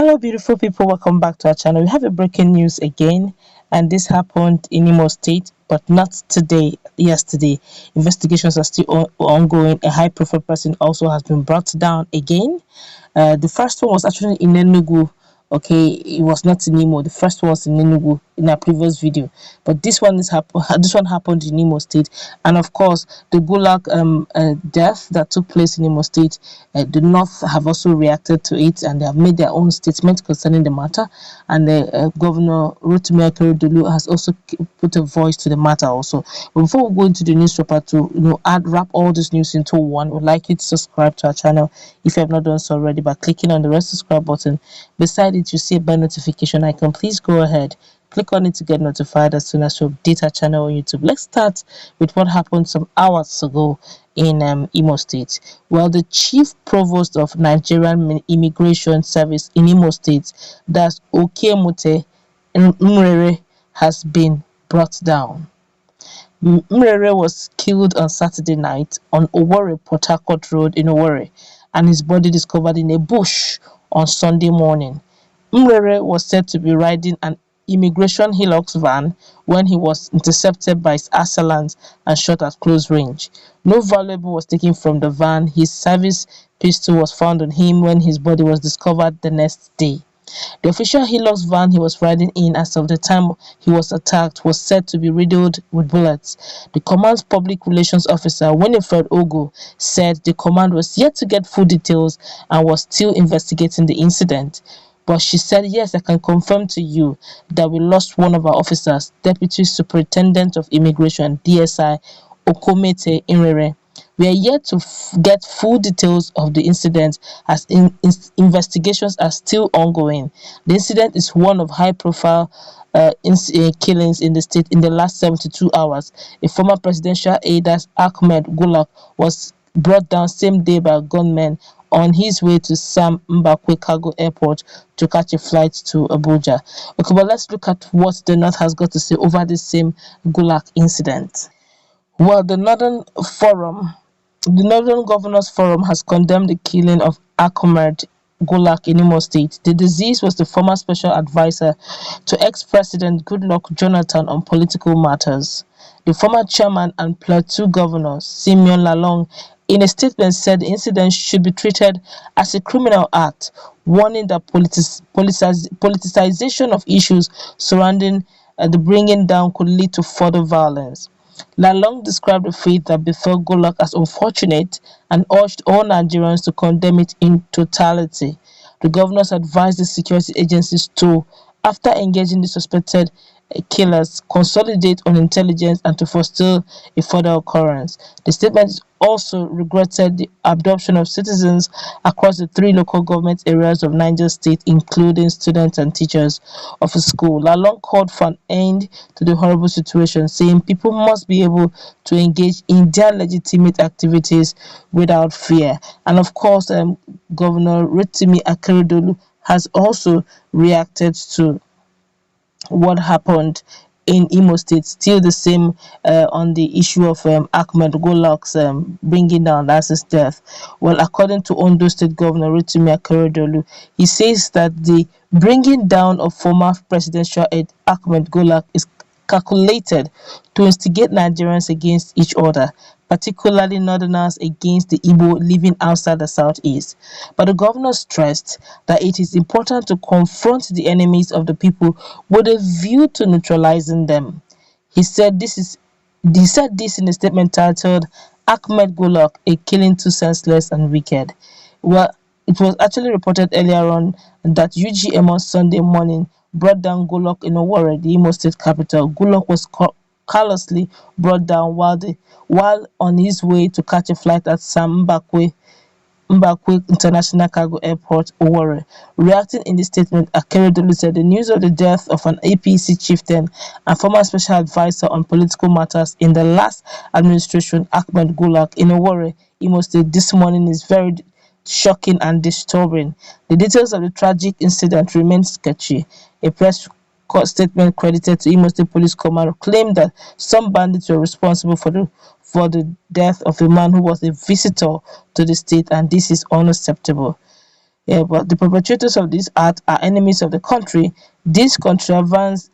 Hello, beautiful people. Welcome back to our channel. We have a breaking news again, and this happened in Imo State, but not today. Yesterday, investigations are still ongoing. A high-profile person also has been brought down again. The first one was actually in Enugu. Okay, it was not in Imo. The first one was in Enugu in our previous video, but this one is this one happened in Imo State, and of course, the Gulag death that took place in Imo State. The North have also reacted to it, and they have made their own statement concerning the matter. And Governor Rotimi Akeredolu has also put a voice to the matter also. But before we go into the newspaper to wrap all this news into one, we'd like you to subscribe to our channel if you have not done so already by clicking on the red subscribe button. Beside it, you see a bell notification icon. Please go ahead, click on it to get notified as soon as we update our channel on YouTube. Let's start with what happened some hours ago in Imo State. Well, the chief provost of Nigerian Immigration Service in Imo State, that's Okemute Mrere, has been brought down. Mrere was killed on Saturday night on Owerri Port Harcourt Road in Owerri, and his body discovered in a bush on Sunday morning. Mrere was said to be riding an immigration Hilux van when he was intercepted by his assailants and shot at close range. No valuable was taken from the van. His service pistol was found on him when his body was discovered the next day. The official Hilux van he was riding in as of the time he was attacked was said to be riddled with bullets. The command's public relations officer, Winifred Ogo, said the command was yet to get full details and was still investigating the incident. But she said, yes, I can confirm to you that we lost one of our officers, Deputy Superintendent of Immigration, DSI, Okomete Mrere. We are yet to get full details of the incident as investigations are still ongoing. The incident is one of high-profile killings in the state in the last 72 hours. A former presidential aide, Ahmed Gulak, was brought down same day by gunmen on his way to Sam Mbakwe Cargo Airport to catch a flight to Abuja. Okay, but let's look at what the North has got to say over the same Gulak incident. Well, the Northern Governors Forum has condemned the killing of Ahmed Gulak in Imo State. The deceased was the former special advisor to ex-president Goodluck Jonathan on political matters. The former chairman and Plateau governor, Simeon Lalong, in a statement said the incident should be treated as a criminal act, warning that politicization of issues surrounding the bringing down could lead to further violence. Lalong described the fate that befell Golak as unfortunate and urged all Nigerians to condemn it in totality. The governors advised the security agencies to, after engaging the suspected killers, consolidate on intelligence and to forestall a further occurrence. The statement also regretted the abduction of citizens across the 3 local government areas of Niger State, including students and teachers of a school. Lalong called for an end to the horrible situation, saying people must be able to engage in their legitimate activities without fear. And of course, Governor Rotimi Akeredolu has also reacted to what happened in Imo State, still the same on the issue of Ahmed Golak's bringing down his death. Well, according to Ondo State Governor Rotimi Akeredolu, he says that the bringing down of former presidential aide Ahmed Golak is calculated to instigate Nigerians against each other, particularly Northerners against the Igbo living outside the southeast. But the governor stressed that it is important to confront the enemies of the people with a view to neutralizing them. He said this in a statement titled Ahmed Golak, a killing too senseless and wicked. Well, it was actually reported earlier on that UGM on Sunday morning brought down Golak in Owerri, the Imo State capital. Golak was callously brought down while on his way to catch a flight at Sam Mbakwe International Cargo Airport, Owerri. Reacting in the statement, Akeredolu said the news of the death of an APC chieftain and former special advisor on political matters in the last administration, Ahmed Golak, in Owerri, Imo State, this morning is very shocking and disturbing. The details of the tragic incident remain sketchy. A press statement credited to Imo State Police Command claimed that some bandits were responsible for the death of a man who was a visitor to the state, and this is unacceptable. Yeah, but the perpetrators of this act are enemies of the country. This contrivance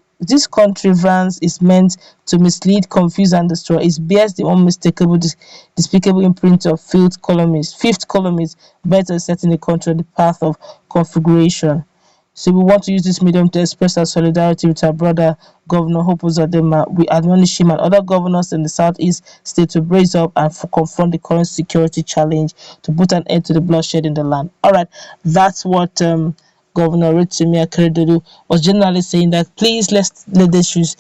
is meant to mislead, confuse, and destroy. It bears the unmistakable, despicable imprint of fifth columnist, bent on setting the country on the path of configuration. So we want to use this medium to express our solidarity with our brother Governor Hope Uzodinma. We admonish him and other governors in the southeast state to brace up and confront the current security challenge to put an end to the bloodshed in the land. All right, that's what Governor Rotimi Akeredolu was generally saying, that please let's let the issues,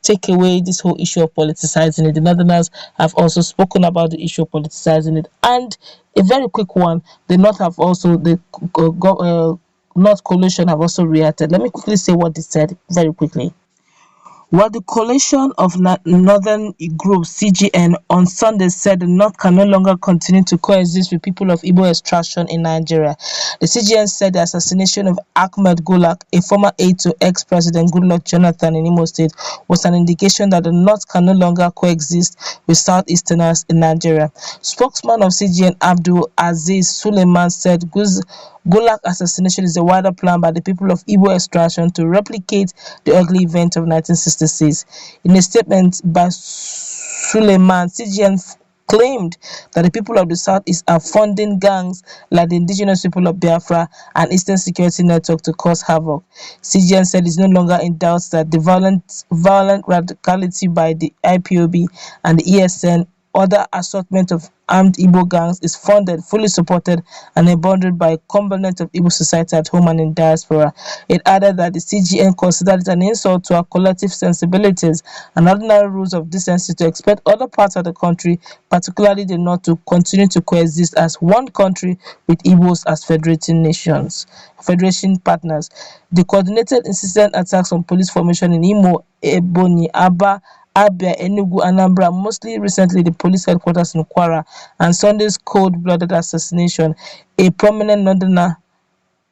take away this whole issue of politicizing it. The Northerners have also spoken about the issue of politicizing it, and a very quick one. The North have also North coalition have also reacted. Let me quickly say what they said very quickly. While the coalition of northern group (CGN) on Sunday said the North can no longer continue to coexist with people of Igbo extraction in Nigeria, the CGN said the assassination of Ahmed Golak, a former aide to ex-President Goodluck Jonathan in Imo State, was an indication that the North can no longer coexist with Southeasterners in Nigeria. Spokesman of CGN Abdul Aziz Suleiman said Golak assassination is a wider plan by the people of Igbo extraction to replicate the ugly event of 1966. In a statement by Suleiman, CGN claimed that the people of the southeast are funding gangs like the indigenous people of Biafra and Eastern Security Network to cause havoc. CGN said it's no longer in doubt that the violent radicality by the IPOB and the ESN, other assortment of armed Igbo gangs, is funded, fully supported, and emboldened by a component of Igbo society at home and in diaspora. It added that the CGN considered it an insult to our collective sensibilities and ordinary rules of decency to expect other parts of the country, particularly the North, to continue to coexist as one country with Igbos as federation partners. The coordinated insistent attacks on police formation in Imo, Ebonyi, Aba, Abia, Enugu, Anambra, mostly recently the police headquarters in Kwara, and Sunday's cold-blooded assassination, a prominent northerner,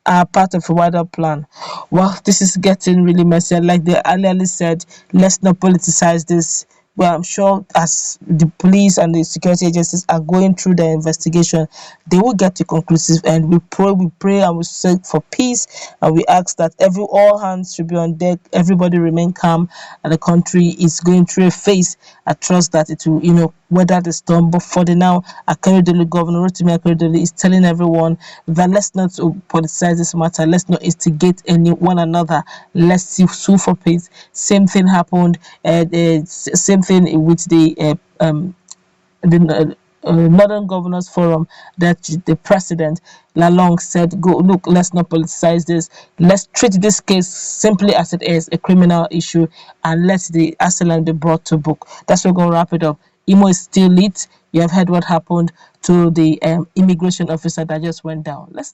are part of a wider plan. Well, this is getting really messy. Like they earlier said, let's not politicize this. Well, I'm sure as the police and the security agencies are going through their investigation, they will get to conclusive end. We pray, and we seek for peace, and we ask that all hands should be on deck, everybody remain calm, and the country is going through a phase. I trust that it will, weather the storm. But for the now, Governor Rotimi Akeredolu is telling everyone that let's not politicize this matter. Let's not instigate one another. Let's sue for peace. Same thing happened. Same thing with the Northern Governors Forum, that the president Lalong said, "Go look, let's not politicize this. Let's treat this case simply as it is, a criminal issue, and let the assailant be brought to book." That's where we're going to wrap it up. Imo is still lit. You have heard what happened to the immigration officer that just went down. Let's